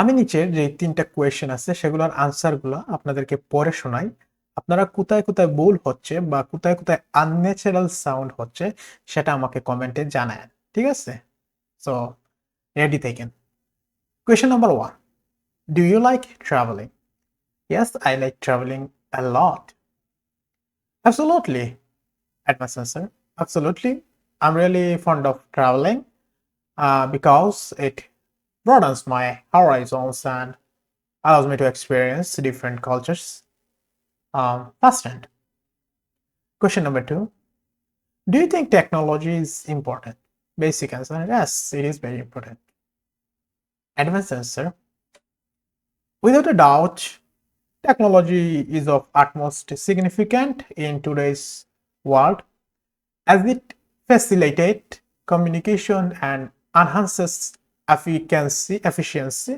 আমি নিচের যে ৩ টা কোয়েশ্চেন আছে সেগুলোর আনসারগুলো আপনাদেরকে পড়ে শোনাই। আপনারা কোথায়, কোথায় ভুল হচ্ছে বা কোথায়, কোথায় আনন্যাচারাল সাউন্ড হচ্ছে সেটা আমাকে কমেন্টে জানায়েন। ঠিক আছে? সো রেডি থাকেন। Question number 1: do you like travelling? Yes, I like traveling a lot. Absolutely, advanced answer. Absolutely. I'm really fond of traveling because it broadens my horizons and allows me to experience different cultures firsthand. Question number 2: do you think technology is important? Basic answer: yes, it is very important. Advanced answer: without a doubt, technology is of utmost significant in today's world as it facilitates communication and enhances efficiency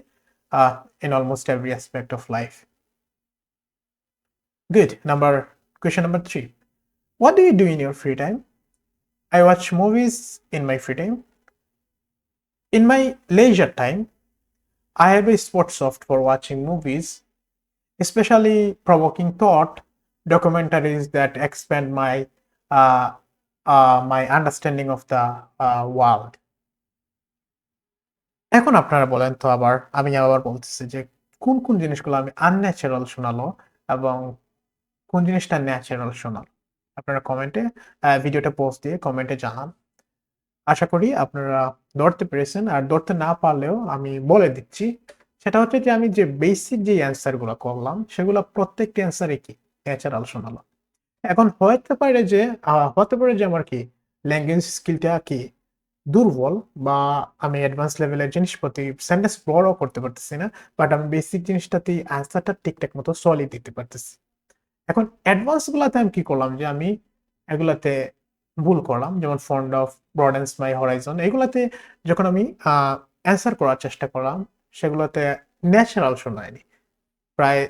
in almost every aspect of life. Good. Question number 3: what do you do in your free time? I watch movies in my free time. In my leisure time, I have a spot soft for watching movies, especially provoking thought documentaries that expand uh, my understanding of the world. এখন আপনারা বলেন তো আমি আবার বলতেছি যে কোন, কোন জিনিসগুলো আমি আনন্যাচারাল শোনালো এবং কোন জিনিসটা ন্যাচারাল শোনালো? আপনারা কমেন্টে ভিডিওটা পোস্ট দিয়ে কমেন্টে জানান। আশা করি আপনারা ধরতে পেরেছেন। আর ধরতে না পারলেও আমি বলে দিচ্ছি। সেটা হচ্ছে যে আমি যে বেসিক যে অ্যান্সার গুলা করলাম সেগুলা প্রত্যেকটি অ্যান্সারে কি ন্যাচারাল শোনালো। এখন হতে পারে যে আমার কি ল্যাঙ্গুয়েজ স্কিলটা কি দুর্বল বা আমি অ্যাডভান্স লেভেলের জিনিসপাতি সেন্টেন্স বড় করতে পারতেছি না। বাট আমি বেসিক জিনিসটাতেই অ্যান্সারটা ঠিকঠাক মতো সলিড দিতে পারতেছি। এখন অ্যাডভান্স গুলাতে আমি কি করলাম যে আমি এগুলাতে ভুল করলাম। যেমন ফন্ড অফ ব্রডেন্স মাই হরাইজন এগুলাতে যখন আমি অ্যান্সার করার চেষ্টা করলাম সেগুলোতে ন্যাচারাল শোনায়নি। প্রায়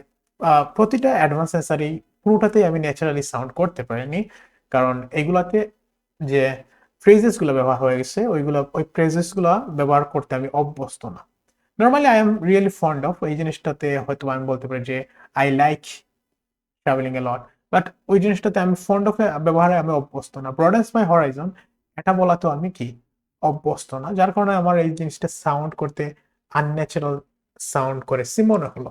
প্রতিটা অ্যাডভান্স অ্যান্সারই পুরোটাতেই আমি ন্যাচারালি সাউন্ড করতে পারিনি। কারণ এগুলাতে যে ফ্রেজেস গুলো ব্যবহার হয়ে গেছে ওই ফ্রেজেস গুলো ব্যবহার করতে আমি অভ্যস্ত না। Normally I am really fond of এই জিনিসটাতে হয়তো আমি বলতে পারি যে I like travelling A lot. But ওই জিনিসটাতে আমি ফন্ড অফ ব্যবহারে আমি অভ্যস্ত না। ব্রডেন্স মাই হরাইজন এটা বলাতে আমি কি অভ্যস্ত না। যার কারণে আমার এই জিনিসটা সাউন্ড করতে আনন্যাচারাল সাউন্ড করেছি মনে হলো।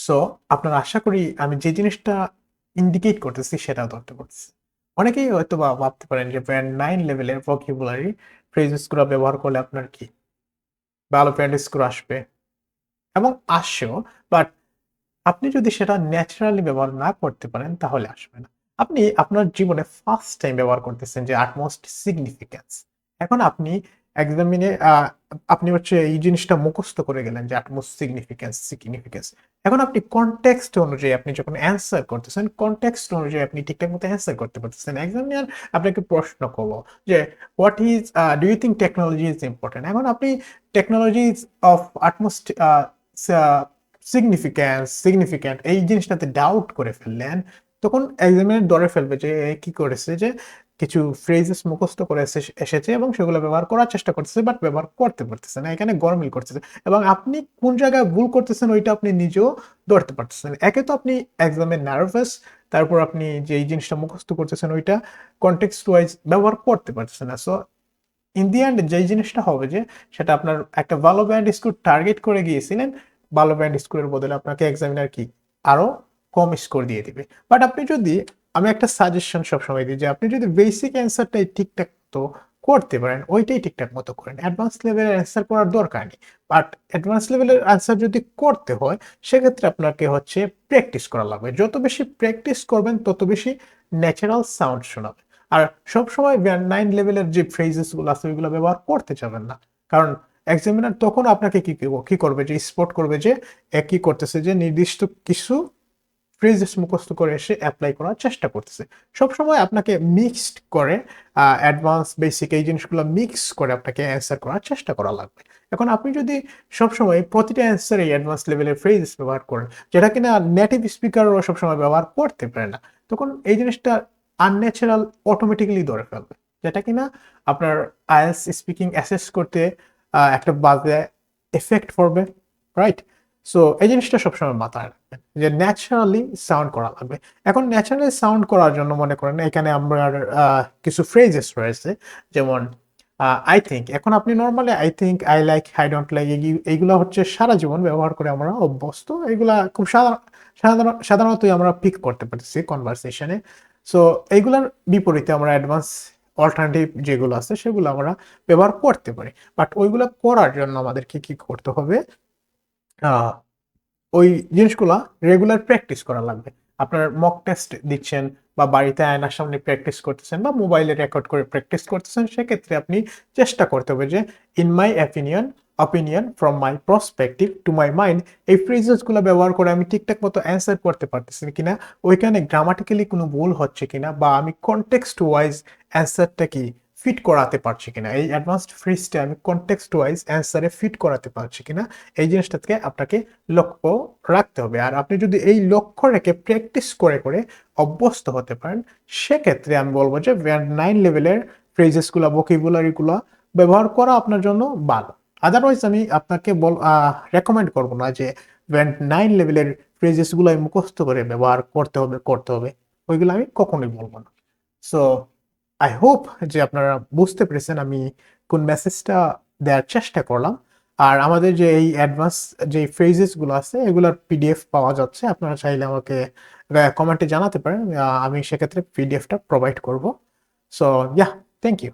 সো আপনারা আশা করি আমি যে জিনিসটা ইন্ডিকেট করতেছি সেটাও ধরতে পারতেছি। অনেকেই হয়তো বা ভাবতে পারেন যে ব্যান্ড 9 লেভেলের ভোকাবুলারি ফ্রেজেস গুলো ব্যবহার করলে আপনার কি ভালো ব্যান্ড স্কোর আসবে এবং আসছেও। বাট আপনি যদি সেটা ন্যাচারালি ব্যবহার না করতে পারেন তাহলে আসবে না। আপনি আপনার জীবনে ফার্স্ট টাইম ব্যবহার করতেছেন যে utmost significance। এখন আপনি এক্সামিনে আপনি হচ্ছে এই জিনিসটা মুখস্থ করে গেলেন যে utmost significance। এখন আপনি কনটেক্সট অনুযায়ী আপনি যখন অ্যান্সার করতেছেন, কনটেক্সট অনুযায়ী আপনি ঠিকঠাক মতো অ্যান্সার করতে পারতেছেন। এক্সামিনার আপনাকে প্রশ্ন করলো যে what is do you think technology is important? এখন আপনি technology is of utmost significant এই জিনিসটাতে ডাউট করে ফেললেন, তখন এক্সামিনার ধরে ফেলবে যে এ কি করেছে যে কিছু ফ্রেজেস মুখস্থ করে এসেছে এবং সেগুলো ব্যবহার করার চেষ্টা করতেছে বাট ব্যবহার করতে পারতেছে না। এখানে গরমিল করতেছে এবং আপনি কোন জায়গায় ভুল করতেছেন ওইটা আপনি নিজেও ধরতে পারতেছেন। একে তো আপনি এক্সামে নার্ভাস, তারপর আপনি যে এই জিনিসটা মুখস্থ করতেছেন ওইটা কনটেক্সট ওয়াইজ ব্যবহার করতে পারতেছেন না। সো ইন দি এন্ড যেই জিনিসটা হবে যে সেটা আপনার একটা ভালো ব্যান্ড স্কোর টার্গেট করে গিয়েছিলেন, ভালো ব্যান্ড স্কোরের বদলে আপনাকে এক্সামিনার কি আরো কম স্কোর দিয়ে দিবে। বাট আপনি যদি আমি একটা সাজেশন সবসময় দিই যে আপনি যদি বেসিক অ্যান্সারটাই ঠিকঠাক মতো করতে পারেন ওইটাই ঠিকঠাক মতো করেন, অ্যাডভান্স লেভেলের অ্যান্সার করার দরকার নেই। বাট অ্যাডভান্স লেভেলের অ্যান্সার যদি করতে হয় সেক্ষেত্রে আপনাকে হচ্ছে প্র্যাকটিস করা লাগবে। যত বেশি প্র্যাকটিস করবেন তত বেশি ন্যাচারাল সাউন্ড শোনাবে। আর সবসময় ব্যান্ড 9 লেভেলের যে ফ্রেজেস গুলো আছে ওইগুলো ব্যবহার করতে যাবেন না। কারণ এক্সামিনার তখন আপনাকে কি করবে যে স্পট করবে যে কি করতেছে যে নির্দিষ্ট কিছু ফ্রেজেস মুখস্থ করে এসে এপ্লাই করার চেষ্টা করতেছে। সবসময় আপনাকে মিক্সড করে অ্যাডভান্স বেসিক এই জিনিসগুলো মিক্স করে আপনাকে অ্যান্সার করার চেষ্টা করা লাগবে। এখন আপনি যদি সবসময় প্রতিটা অ্যান্সারে অ্যাডভান্স লেভেলের ফ্রেজেস ব্যবহার করেন যেটা কিনা নেটিভ স্পিকারও সবসময় ব্যবহার করতে পারে না, তখন এই জিনিসটা আনন্যাচারাল অটোমেটিক্যালি ধরে ফেলবে। যেটা কিনা আপনার আইএলটিএস স্পিকিং অ্যাসেস করতে একটা বাজে এফেক্ট পড়বে রাইট? সো এই জিনিসটা সবসময় মাথায় রাখবেন যে ন্যাচারালি সাউন্ড করা লাগবে। এখন ন্যাচারালি সাউন্ড করার জন্য মনে করেন এখানে আমরা কিছু ফ্রেজেস রয়েছে, যেমন আই থিংক। এখন আপনি normally I think, I like, I don't like এইগুলা হচ্ছে সারা জীবন ব্যবহার করে আমরা অভ্যস্ত। এগুলা খুব সাধারণতই আমরা পিক করতে পারতেছি কনভারসেশনে। সো এইগুলার বিপরীতে আমরা অ্যাডভান্স অল্টারনেটিভ যেগুলো আছে সেগুলো আমরা ব্যবহার করতে পারি। বাট ওইগুলো করার জন্য আমাদেরকে কি করতে হবে? আহ ওই জিনিসগুলা রেগুলার প্র্যাকটিস করা লাগবে। আপনার মক টেস্ট দিচ্ছেন বা বাড়িতে আয়নার সামনে প্র্যাকটিস করতেছেন বা মোবাইলে রেকর্ড করে প্র্যাকটিস করতেছেন, সেক্ষেত্রে আপনি চেষ্টা করতে হবে যে in my opinion from my perspective to my mind, এই ফ্রেজেসগুলো ব্যবহার করে আমি ঠিকঠাক মতো অ্যান্সার করতে পারতেছি কিনা, ওইখানে গ্রামাটিক্যালি কোনো ভুল হচ্ছে কিনা, বা আমি কনটেক্সট ওয়াইজ অ্যান্সারটা কি ফিট করাতে পারছি কিনা, এই অ্যাডভান্সড ফ্রেজটা আমি কনটেক্সট ওয়াইজ অ্যান্সারে ফিট করাতে পারছি কিনা, এই জিনিসটাকে আপনাকে লক্ষ্য রাখতে হবে। আর আপনি যদি এই লক্ষ্য রেখে প্র্যাকটিস করে করে অভ্যস্ত হতে পারেন, সেক্ষেত্রে আমি বলবো যে ব্যান্ড 9 লেভেলের ফ্রেজেসগুলো, ভোকাবুলারিগুলো ব্যবহার করা আপনার জন্য ভালো। আদারওয়াইজ আমি আপনাকে রেকমেন্ড করবো না যে ব্যান্ড 9 লেভেলের ফ্রেজেসগুলো মুখস্থ করে ব্যবহার করতে হবে, ওইগুলো আমি কখনোই বলবো না। সো আই হোপ যে আপনারা বুঝতে পেরেছেন আমি কোন মেসেজটা দেওয়ার চেষ্টা করলাম। আর আমাদের যে এই অ্যাডভান্স যে ফ্রেজেসগুলো আছে এগুলোর পিডিএফ পাওয়া যাচ্ছে, আপনারা চাইলে আমাকে কমেন্টে জানাতে পারেন, আমি সেক্ষেত্রে পিডিএফটা প্রোভাইড করব। So yeah, thank you.